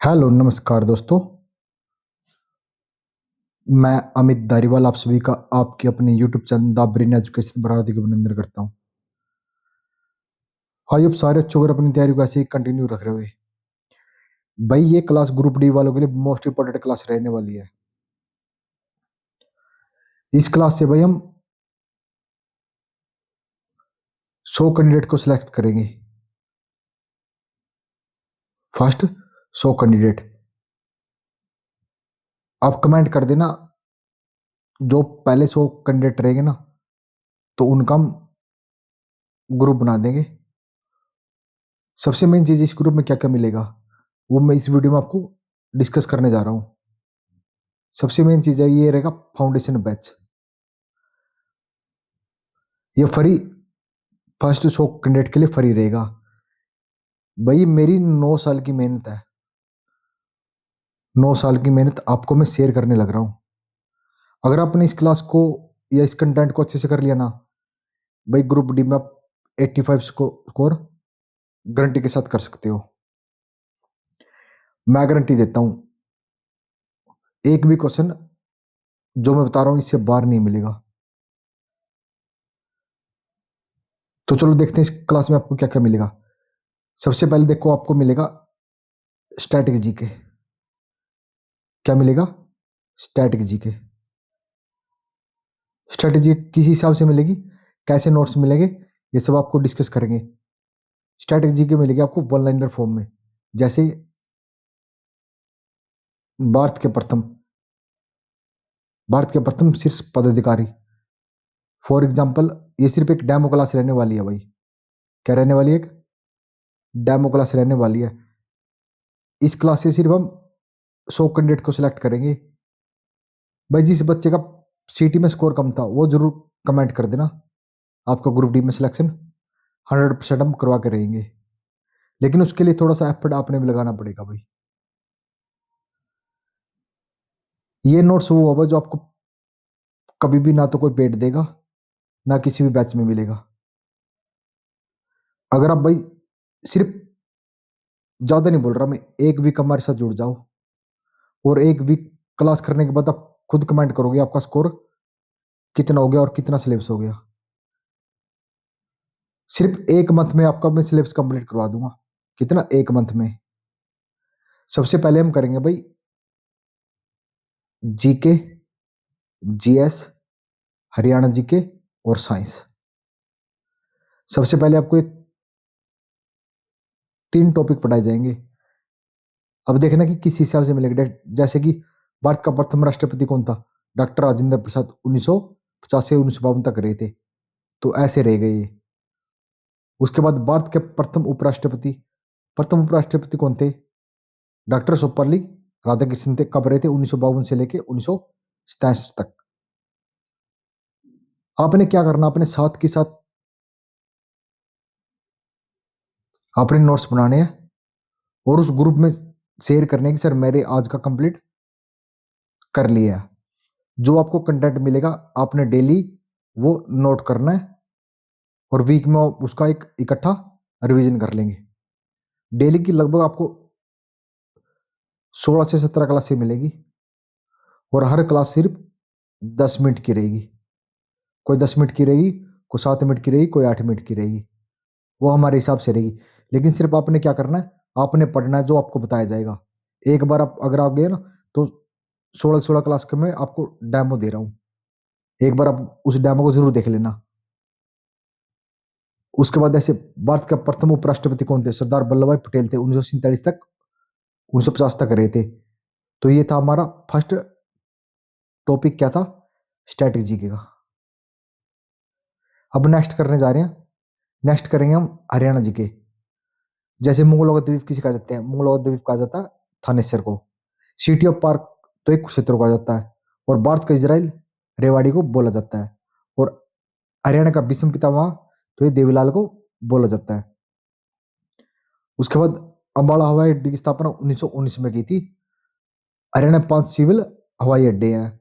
Hello, नमस्कार दोस्तों। मैं अमित धारीवाल आप सभी का आपके अपने YouTube channel the brain education पर हार्दिक अभिनंदन करता हूँ। भाई अब सारे अच्छे और अपनी तैयारी को ऐसे ही कंटिन्यू रख रहे हुए। भाई ये क्लास ग्रुप डी वालों के लिए मोस्ट इंपॉर्टेंट क्लास रहने वाली है। इस क्लास से भाई हम 100 कैंडिडेट को सिलेक्ट करेंगे। फर्स्ट 100 कैंडिडेट आप कमेंट कर देना। जो पहले 100 कैंडिडेट रहेंगे ना, तो उनका हम ग्रुप बना देंगे। सबसे मेन चीज इस ग्रुप में क्या क्या मिलेगा वो मैं इस वीडियो में आपको डिस्कस करने जा रहा हूँ। सबसे मेन चीज है ये रहेगा फाउंडेशन बैच। ये फ्री, फर्स्ट 100 कैंडिडेट के लिए फ्री रहेगा। भाई मेरी 9 साल की मेहनत है। 9 साल की मेहनत आपको मैं शेयर करने लग रहा हूँ। अगर आपने इस क्लास को या इस कंटेंट को अच्छे से कर लिया ना, भाई ग्रुप डी में आप 85 स्कोर गारंटी के साथ कर सकते हो। मैं गारंटी देता हूँ, एक भी क्वेश्चन जो मैं बता रहा हूँ इससे बाहर नहीं मिलेगा। तो चलो देखते हैं इस क्लास में आपको क्या क्या मिलेगा। सबसे पहले देखो, आपको मिलेगा स्टैटिक जीके। क्या मिलेगा? Static GK. स्ट्रेटेजी किस हिसाब से मिलेगी, कैसे नोट्स मिलेंगे, ये सब आपको डिस्कस करेंगे। स्ट्रेटेजी के मिलेगी आपको वन लाइनर फॉर्म में, जैसे भारत के प्रथम भारत के प्रथम शीर्ष पदाधिकारी। फॉर एग्जाम्पल, ये सिर्फ एक डेमो क्लास रहने वाली है भाई। क्या रहने वाली है? एक डेमो क्लास रहने वाली है। इस क्लास से सिर्फ हम 100 कैंडिडेट को सिलेक्ट करेंगे। भाई जिस बच्चे का सीटी में स्कोर कम था वो जरूर कमेंट कर देना। आपका ग्रुप डी में सिलेक्शन 100% हम करवा के रहेंगे, लेकिन उसके लिए थोड़ा सा एफर्ट आपने भी लगाना पड़ेगा भाई। ये नोट्स वो होगा जो आपको कभी भी ना तो कोई पेड देगा, ना किसी भी बैच में मिलेगा। अगर आप भाई सिर्फ, ज्यादा नहीं बोल रहा मैं, एक वीक हमारे साथ जुड़ जाओ और एक वीक क्लास करने के बाद आप खुद कमेंट करोगे आपका स्कोर कितना हो गया और कितना सिलेबस हो गया। सिर्फ एक मंथ में आपका मैं सिलेबस कंप्लीट करवा दूंगा। कितना? एक मंथ में। सबसे पहले हम करेंगे भाई जीके, जीएस, हरियाणा जीके और साइंस। सबसे पहले आपको ये 3 टॉपिक पढ़ाए जाएंगे। अब देखना कि किस हिसाब से मिलेगा। जैसे कि भारत का प्रथम राष्ट्रपति कौन था? डॉक्टर राजेंद्र प्रसाद। 1950 से 1952 तक रहे थे, तो ऐसे रह गए ये। उसके बाद भारत के प्रथम उपराष्ट्रपति कौन थे? डॉक्टर सर्वपल्ली राधाकृष्णन थे। कब रहे थे? 1952 से लेके 1967 तक। आपने क्या करना, अपने साथ के साथ आपने नोट्स बनाने हैं और उस ग्रुप में शेयर करने की, सर मेरे आज का कंप्लीट कर लिया है। जो आपको कंटेंट मिलेगा आपने डेली वो नोट करना है और वीक में उसका एक इकट्ठा रिवीजन कर लेंगे। डेली की लगभग आपको 16 से 17 क्लासें मिलेगी और हर क्लास सिर्फ 10 मिनट की रहेगी। कोई 10 मिनट की रहेगी, कोई 7 मिनट की रहेगी, कोई 8 मिनट की रहेगी। वो हमारे हिसाब से रहेगी। लेकिन सिर्फ आपने क्या करना है, आपने पढ़ना है जो आपको बताया जाएगा। एक बार आप अगर आप गए ना, तो 16 क्लास के मैं आपको डेमो दे रहा हूँ, एक बार आप उस डेमो को जरूर देख लेना। उसके बाद ऐसे, भारत का प्रथम उपराष्ट्रपति कौन थे? सरदार वल्लभ भाई पटेल थे। 1947 तक 1950 तक रहे थे। तो ये था हमारा फर्स्ट टॉपिक। क्या था? स्टैटिक जीके का। अब नेक्स्ट करने जा रहे हैं, नेक्स्ट करेंगे हम हरियाणा जीके। जैसे मंगोलों का द्वीप किसे कहा जाता है? मंगोलों का द्वीप कहा जाता है थानेसर को। सिटी ऑफ पार्क तो एक क्षेत्र को कहा जाता है। और भारत का इजराइल रेवाड़ी को बोला जाता है। और हरियाणा का विश्व पितामह तो ये देवीलाल को बोला जाता है। उसके बाद अंबाला हवाई अड्डे की स्थापना 1919 में की थी। हरियाणा में 5 सिविल हवाई अड्डे हैं।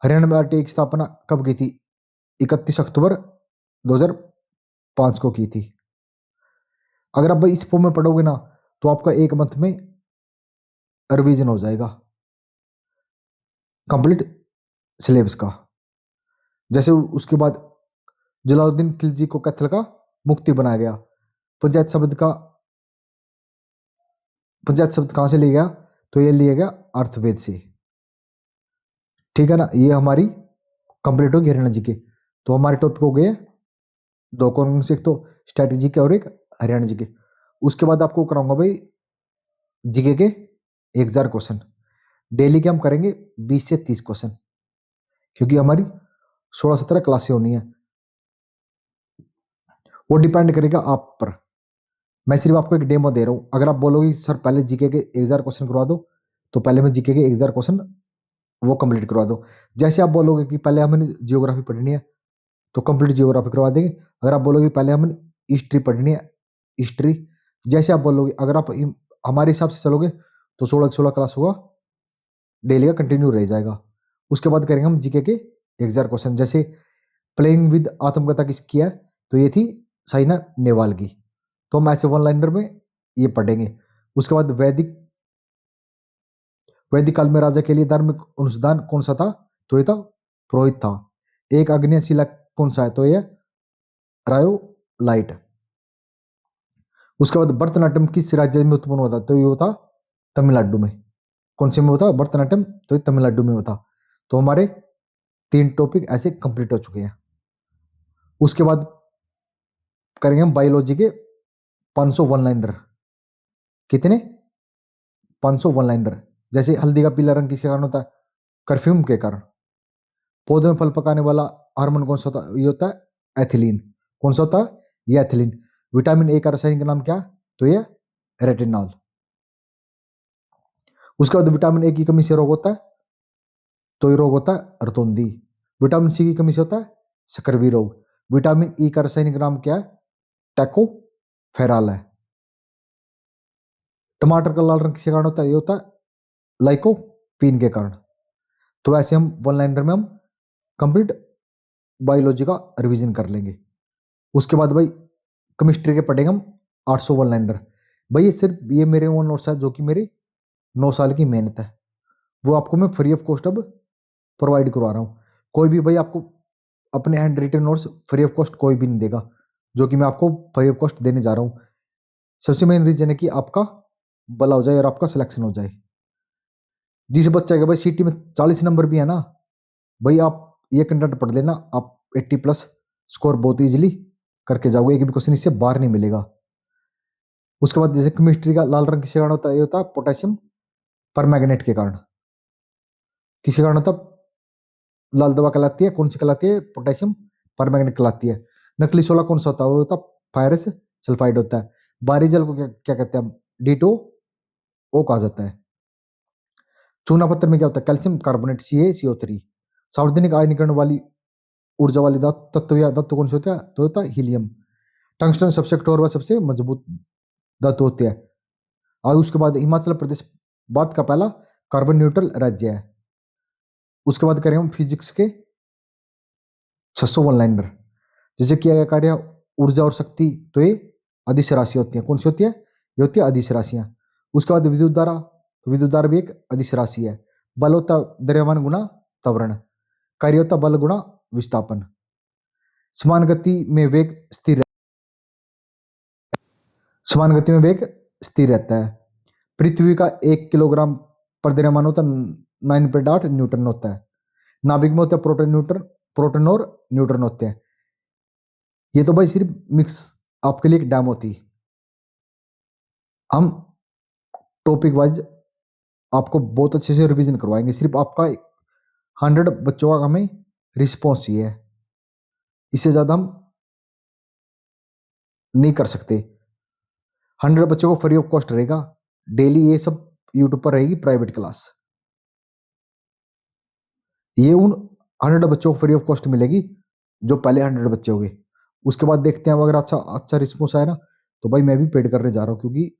हरियाणा में आरटीए की स्थापना कब की थी? 31 अक्टूबर 2005 को की थी। अगर आप भाई इस फॉर्म में पढ़ोगे ना, तो आपका एक मंथ में रिवीजन हो जाएगा कंप्लीट सिलेबस का। जैसे उसके बाद जलालुद्दीन खिलजी को कैथल का मुक्ति बनाया गया। पंचायत शब्द का पंचायत शब्द कहाँ से लिया गया? तो ये लिया गया अर्थवेद से। ठीक है ना, ये हमारी कंप्लीट होगी हरियाणा जी के। तो हमारे टॉपिक हो गए दो, कौन से? एक तो स्ट्रैटेजी के और एक हरियाणा जी के। उसके बाद आपको कराऊंगा भाई जीके के 1000 क्वेश्चन। डेली के हम करेंगे 20 से 30 क्वेश्चन, क्योंकि हमारी 16-17 क्लासें होनी है। वो डिपेंड करेगा आप पर। मैं सिर्फ आपको एक डेमो दे रहा हूँ। अगर आप बोलोगे सर पहले जीके के 1000 क्वेश्चन करवा दो, तो पहले मैं जीके के 1000 क्वेश्चन वो कंप्लीट करवा दो। जैसे आप बोलोगे कि पहले हमें जियोग्राफी पढ़नी है, तो कंप्लीट जियोग्राफी करवा देंगे। अगर आप बोलोगे पहले हमें हिस्ट्री पढ़नी है, हिस्ट्री। जैसे आप बोलोगे, अगर आप हमारे हिसाब से चलोगे तो 16-16 क्लास होगा, डेली का कंटिन्यू रह जाएगा। उसके बाद करेंगे हम जीके के 1000 क्वेश्चन। जैसे प्लेइंग विद आत्मकथा किसकी है? तो ये थी साइना नेहवाल की। तो हम ऐसे वन लाइनर में ये पढ़ेंगे। उसके बाद वैदिक वैदिक काल में राजा के लिए धार्मिक अनुष्ठान कौन सा था? तो ये था पुरोहित था। एक आग्नेय शिला कौन सा है? तो ये रायो लाइट। उसके बाद भरतनाट्यम किस राज्य में उत्पन्न होता? तो ये होता तमिलनाडु में। कौन से में होता भरतनाट्यम? तो ये तमिलनाडु में होता। तो हमारे 3 टॉपिक ऐसे कंप्लीट हो चुके हैं। उसके बाद करेंगे हम बायोलॉजी के 500 वन लाइनर। कितने? 500 वन लाइनर। जैसे हल्दी का पीला रंग किसके कारण होता है? परफ्यूम के कारण। पौधे में फल पकाने वाला हार्मोन कौन सा होता है? ये होता है एथिलीन। कौन सा होता है? ये एथिलीन। विटामिन ए का रासायनिक नाम क्या है? तो ये रेटिनॉल। उसके बाद विटामिन ए की कमी से रोग होता है, तो ये रोग होता है रतौंधी। विटामिन सी की कमी से होता है सकरवी रोग। विटामिन ई का रासायनिक नाम क्या है? टैकोफेराल है। टमाटर का लाल रंग किसके कारण होता है? ये होता है लाइकोपीन के कारण। तो ऐसे हम वन लाइनर में हम कंप्लीट बायोलॉजी का रिवीजन कर लेंगे। उसके बाद भाई केमिस्ट्री के पढ़ेंगे हम 800 वन लाइनर। भाई ये सिर्फ ये मेरे ओन नोट्स है, जो कि मेरी 9 साल की मेहनत है। वो आपको मैं फ्री ऑफ कॉस्ट अब प्रोवाइड करवा रहा हूँ। कोई भी भाई आपको अपने handwritten notes free of cost कोई भी नहीं देगा, जो कि मैं आपको फ्री ऑफ कॉस्ट देने जा रहा हूँ। सबसे मेन रीजन है कि आपका भला हो जाए और आपका सिलेक्शन हो जाए। जिस बच्चे का भाई सीटी में 40 नंबर भी है ना, भाई आप ये कंटेंट पढ़ लेना, आप 80 प्लस स्कोर बहुत इजीली करके जाओगे। एक भी क्वेश्चन इससे बाहर नहीं मिलेगा। उसके बाद जैसे केमिस्ट्री का लाल रंग किसके कारण होता है? ये होता है पोटेशियम परमैंगनेट के कारण। किसके कारण होता है? लाल दवा कहलाती है, कौन सी कहलाती है? पोटेशियम परमैंगनेट कहलाती है। नकली सोना कौन सा होता है? वो होता है फायरस सल्फाइड होता है। बाहरी जल को क्या क्या कहते हैं? हम डीटो ओ कहा जाता है। चूना पत्थर में क्या होता है? Calcium carbonate CaCO3। सार्वजनिक आयनीकरण वाली ऊर्जा वाली तत्व या धातु कौन से होता है? तो होता है हीलियम। टंगस्टन सबसे कठोर व सबसे मजबूत धातु होती है। और उसके बाद हिमाचल प्रदेश भारत का पहला कार्बन न्यूट्रल राज्य है। उसके बाद करें हम फिजिक्स के 600 वन लाइनर। जैसे किया गया कार्य ऊर्जा और शक्ति, तो ये अदिश राशि होती है। कौन सी होती है? ये होती है अदिश राशियां। उसके बाद विद्युत धारा, तो विद्युत धारा भी एक अदिश राशि है। बल होता है द्रव्यमान गुणा त्वरण। कार्य होता है बल गुणा विस्थापन। समान गति में वेग स्थिर समान गति में वेग स्थिर रहता है। पृथ्वी का 1 किलोग्राम पर द्रव्यमान होता है 9.8 न्यूटन होता है। नाभिक में होता है प्रोटॉन और न्यूट्रन होते हैं। ये तो भाई सिर्फ मिक्स आपके लिए एक डेमो थी। हम टॉपिक वाइज आपको बहुत अच्छे से रिवीजन करवाएंगे। सिर्फ आपका 100 बच्चों का हमें रिस्पॉन्स चाहिए, इससे ज़्यादा हम नहीं कर सकते। 100 बच्चों को फ्री ऑफ कॉस्ट रहेगा। डेली ये सब यूट्यूब पर रहेगी प्राइवेट क्लास। ये उन 100 बच्चों को फ्री ऑफ कॉस्ट मिलेगी जो पहले 100 बच्चे हो गए। उसके बाद देखते हैं अगर अच्छा अच्छा रिस्पॉन्स आया ना, तो भाई मैं भी पेड करने जा रहा हूँ, क्योंकि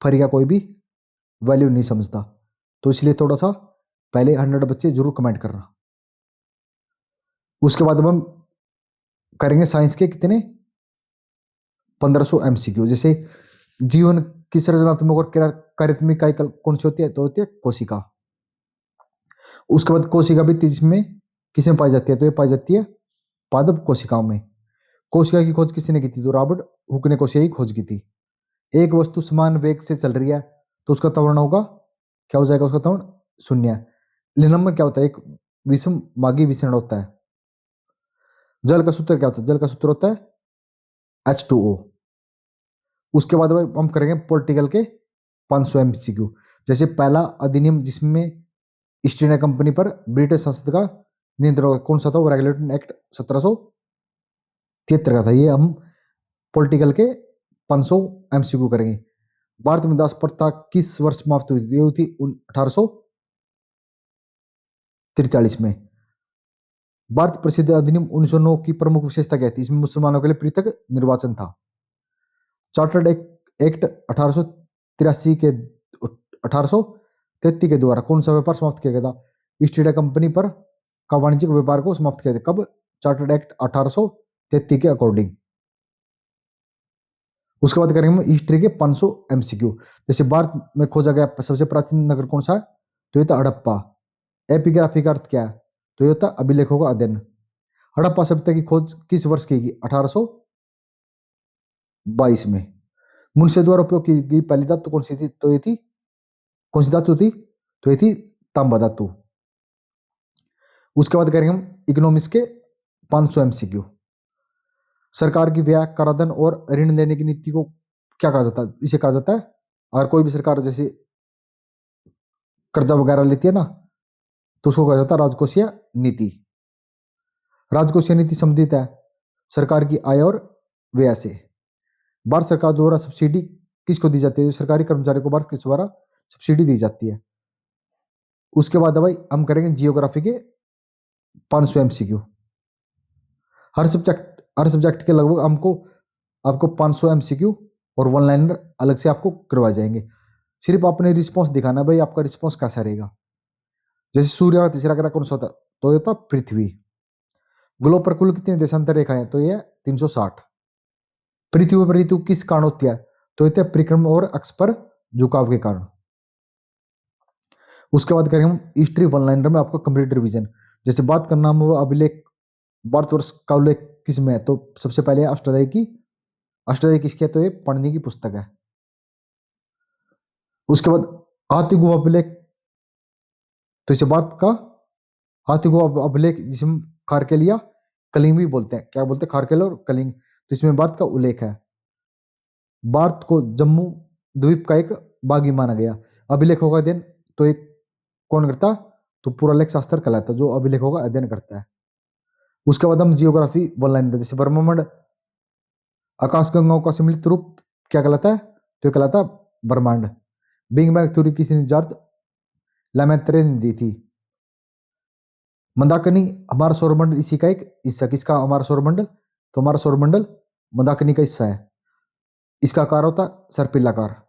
फ्री का कोई भी वैल्यू नहीं समझता। तो इसलिए थोड़ा सा पहले 100 बच्चे जरूर कमेंट करना। उसके बाद अब हम करेंगे साइंस के कितने 1500 MCQ। जैसे जीवन की सृजनात्मक और कार्यात्मक इकाई कौन सी होती है? तो होती है कोशिका। उसके बाद कोशिका भी जिसमें किसमें पाई जाती है? तो ये पाई जाती है पादप कोशिकाओं में। कोशिका की खोज किसने की थी? तो रॉबर्ट हुक ने कोशिका की खोज की थी। एक वस्तु समान वेग से चल रही है तो उसका त्वरण होगा, क्या हो जाएगा उसका त्वरण? शून्य। निलंबन क्या होता है? एक विषम मागी विषण होता है। जल का सूत्र क्या होता है? जल का सूत्र होता है H2O। उसके बाद भाई हम करेंगे पॉलिटिकल के 500 MCQ। जैसे पहला अधिनियम जिसमें ईस्ट इंडिया कंपनी पर ब्रिटिश संसद का नियंत्रण होगा, कौन सा था? वो रेगुलेटिंग एक्ट 1773 का था। ये हम पॉलिटिकल के 500 MCQ करेंगे। भारत में दास प्रथा किस वर्ष समाप्त हुई थी? ये हुई थी 1843 में। भारत प्रसिद्ध अधिनियम 1909 की प्रमुख विशेषता क्या थी? इसमें मुसलमानों के लिए पृथक निर्वाचन था। चार्टर्ड एक्ट 1883 के 1833 के द्वारा कौन सा व्यापार समाप्त किया गया था? ईस्ट इंडिया कंपनी पर का वाणिज्यिक व्यापार को समाप्त किया था। कब? चार्टर्ड एक्ट 1833 के अकॉर्डिंग। उसके बाद करेंगे हम हिस्ट्री के 500 MCQ। जैसे भारत में खोजा गया सबसे प्राचीन नगर कौन सा है? तो ये था हड़प्पा। एपिग्राफी का अर्थ क्या है? तो ये था अभिलेखों का अध्ययन। हड़प्पा सभ्यता की खोज किस वर्ष की गई? 1822 में। मनुष्य द्वारा उपयोग की गई पहली धातु कौन सी थी? तो ये थी, कौन सी धातु थी? तो ये थी तांबा धातु। उसके बाद करेंगे हम इकोनॉमिक्स के 500 MCQ। सरकार की व्यय, कराधान और ऋण लेने की नीति को क्या कहा जाता है? इसे कहा जाता है, अगर कोई भी सरकार जैसे कर्जा वगैरह लेती है ना, तो उसको कहा जाता है राजकोषीय नीति। राजकोषीय नीति संबंधित है सरकार की आय और व्यय से। भारत सरकार द्वारा सब्सिडी किसको दी जाती है? सरकारी कर्मचारियों को भारत के द्वारा सब्सिडी दी जाती है। उसके बाद भाई हम करेंगे जियोग्राफी के 500 MCQ। हर सब्जेक्ट के लगभग हमको आपको 500 MCQ और वन लाइनर अलग से आपको करवाए जाएंगे। सिर्फ आपने रिस्पॉन्स दिखाना भाई, आपका रिस्पॉन्स कैसा रहेगा। जैसे सूर्य का तीसरा ग्रह कौन सा होता? तो ये होता पृथ्वी। ग्लोब पर कुल कितनी देशांतर रेखाएं हैं? तो ये 360। पृथ्वी पर ऋतु किस कारण होती है? तो ये परिक्रम और अक्ष पर झुकाव के कारण। उसके बाद करेंगे हम हिस्ट्री वन लाइनर में आपको कंप्लीट रिवीजन। जैसे बात करना हम वो अभिलेख भारतवर्ष का उल्लेख किस में है? तो सबसे पहले अष्टाध्यायी की। अष्टाध्यायी किसकी है? तो ये पढ़ने की पुस्तक है। उसके बाद हाथी गुहा अभिलेख, तो इसे भारत का हाथी गुहा अभिलेख जिसमें खारकेल या कलिंग भी बोलते हैं। क्या बोलते हैं? खारकेल और कलिंग। तो इसमें भारत का उल्लेख है। भारत को जम्मू द्वीप का एक बागी माना गया। अभिलेखों का अध्ययन तो एक कौन करता? तो पुरालेख शास्त्र कहलाता है, जो अभिलेखों का अध्ययन करता है। उसके बाद हम जियोग्राफी वन लाइन, जैसे ब्रह्मांड आकाशगंगाओं का सम्मिलित रूप क्या कहलाता है? तो ये कहलाता है ब्रह्मांड। बिग बैंग थ्योरी किसी ने जॉर्ज लैमेत्रे ने दी थी। मंदाकिनी हमारा सौरमंडल इसी का एक हिस्सा। किसका? हमारा सौरमंडल। तो हमारा सौरमंडल मंदाकिनी का हिस्सा है। इसका आकार होता है सर्पिलाकार।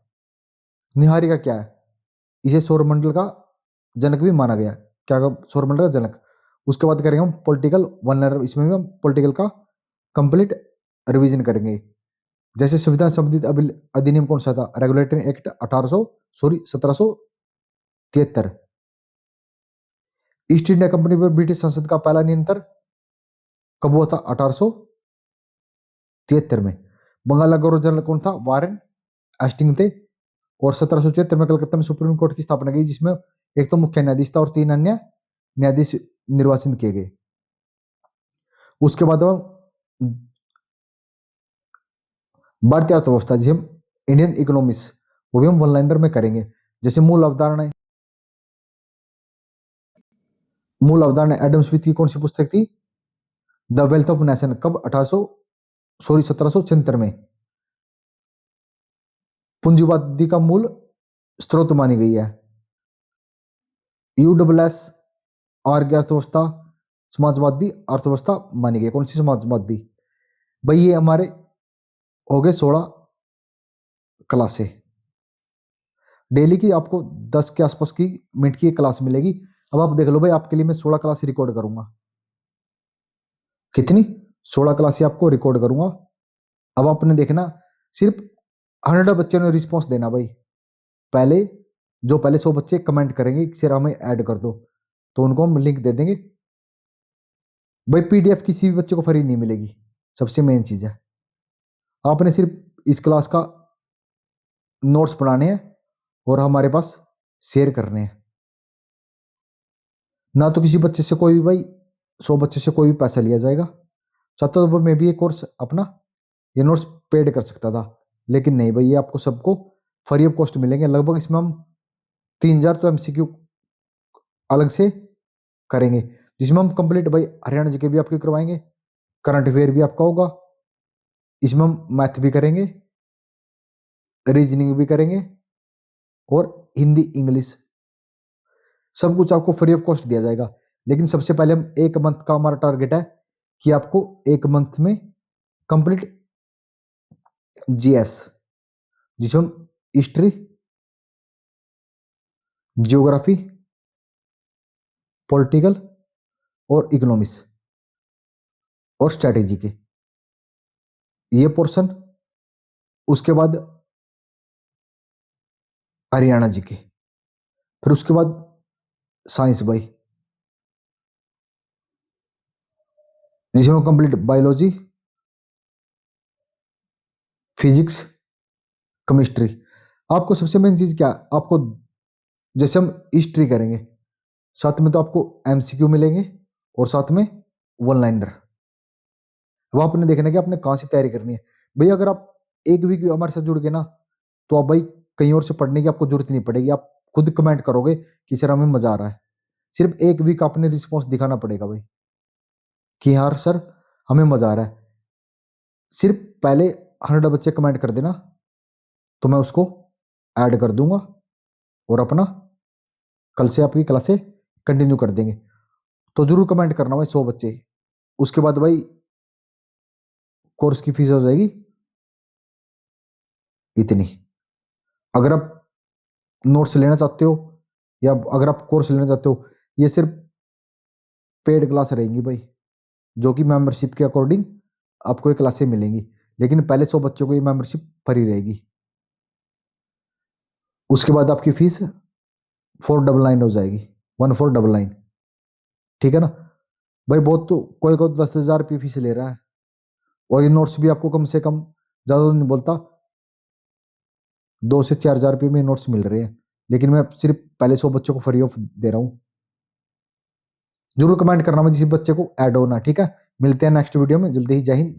निहारिका क्या है? इसे सौरमंडल का जनक भी माना गया। क्या? सौरमंडल का जनक। उसके बाद करेंगे हम पॉलिटिकल वन लाइनर। इसमें भी हम पॉलिटिकल का कंप्लीट रिवीजन करेंगे। जैसे संविधान संबंधित अधिनियम कौन सा था? Regulatory act 1773। East India company पर ब्रिटिश संसद का पहला नियंत्रण कब हुआ था? 1873 में। बंगाल का गवर्नर जनरल कौन था? वारेन हेस्टिंग थे। और 1776 में कलकत्ता में सुप्रीम कोर्ट की स्थापना की, जिसमें एक तो मुख्य न्यायाधीश था और 3 अन्य न्यायाधीश निर्वाचित किए गए। उसके बाद भारतीय अर्थव्यवस्था, जिसे हम इंडियन इकोनॉमिक्स, वो भी हम वन लाइनर में करेंगे। जैसे मूल अवधारणा एडम स्मिथ की कौन सी पुस्तक थी? The wealth of nation. कब? 1776 में। पूंजीवादी का मूल स्रोत मानी गई है। USSR की अर्थव्यवस्था समाजवादी अर्थव्यवस्था मानी गई। कौन सी समाजवादी? भाई ये हमारे हो गए 16 क्लासे। डेली की आपको 10 के आसपास की मिनट की क्लास मिलेगी। अब आप देख लो भाई, आपके लिए मैं 16 क्लास रिकॉर्ड करूंगा। कितनी? 16 क्लास आपको रिकॉर्ड करूंगा। अब आपने देखना, सिर्फ 100 बच्चों ने रिस्पॉन्स देना भाई। पहले पहले 100 बच्चे कमेंट करेंगे कि सर हमें ऐड कर दो, तो उनको हम लिंक दे देंगे भाई। पीडीएफ किसी भी बच्चे को फ्री नहीं मिलेगी, सबसे मेन चीज है। आपने सिर्फ इस क्लास का नोट्स बनाने हैं और हमारे पास शेयर करने हैं। ना तो किसी बच्चे से कोई भी भाई 100 बच्चे से कोई भी पैसा लिया जाएगा। चाहता तो मैं भी ये कोर्स अपना ये नोट्स पेड कर सकता था, लेकिन नहीं भाई, ये आपको सबको फ्री ऑफ कॉस्ट मिलेंगे। लगभग इसमें हम 3000 तो एमसीक्यू अलग से करेंगे, जिसमें हम कंप्लीट भाई हरियाणा जीके भी आपके करवाएंगे, करंट अफेयर भी आपका होगा, इसमें हम मैथ भी करेंगे, रीजनिंग भी करेंगे और हिंदी इंग्लिश सब कुछ आपको फ्री ऑफ कॉस्ट दिया जाएगा। लेकिन सबसे पहले हम एक मंथ का हमारा टारगेट है कि आपको एक मंथ में कंप्लीट जीएस, जिसमें हम हिस्ट्री, जियोग्राफी, पॉलिटिकल और इकोनॉमिक्स और स्ट्रैटेजी के ये पोर्शन, उसके बाद हरियाणा जी के, फिर उसके बाद साइंस भाई, जिसमें कंप्लीट बायोलॉजी, फिजिक्स, केमिस्ट्री। आपको सबसे मेन चीज क्या, आपको जैसे हम हिस्ट्री करेंगे साथ में तो आपको एमसीक्यू मिलेंगे और साथ में वन लाइनर। अब आपने देखना कि आपने कहाँ से तैयारी करनी है भाई। अगर आप एक वीक हमारे साथ जुड़ गए ना, तो आप भाई कहीं और से पढ़ने की आपको जरूरत नहीं पड़ेगी। आप खुद कमेंट करोगे कि सर हमें मजा आ रहा है। सिर्फ एक वीक आपने रिस्पॉन्स दिखाना पड़ेगा भाई कि यार सर हमें मजा आ रहा है। सिर्फ पहले 100 बच्चे कमेंट कर देना, तो मैं उसको ऐड कर दूंगा और अपना कल से आपकी क्लासे कंटिन्यू कर देंगे। तो जरूर कमेंट करना भाई 100 बच्चे। उसके बाद भाई कोर्स की फीस हो जाएगी इतनी। अगर आप नोट्स लेना चाहते हो या अगर आप कोर्स लेना चाहते हो, ये सिर्फ पेड क्लास रहेंगी भाई, जो कि मेंबरशिप के अकॉर्डिंग आपको ये क्लासें मिलेंगी। लेकिन पहले 100 बच्चों को ये मेंबरशिप फ्री रहेगी। उसके बाद आपकी फीस 499 हो जाएगी, 1499। ठीक है ना भाई। बहुत तो कोई कोई 10,000 रुपये फीस ले रहा है, और ये नोट्स भी आपको कम से कम, ज़्यादा तो नहीं बोलता, 2 से 4 हज़ार रुपये में नोट्स मिल रहे हैं। लेकिन मैं सिर्फ पहले 100 बच्चों को फ्री ऑफ दे रहा हूँ। जरूर कमेंट करना मैं जिस बच्चे को ऐड होना। ठीक है, मिलते हैं नेक्स्ट वीडियो में जल्दी ही। जय हिंद।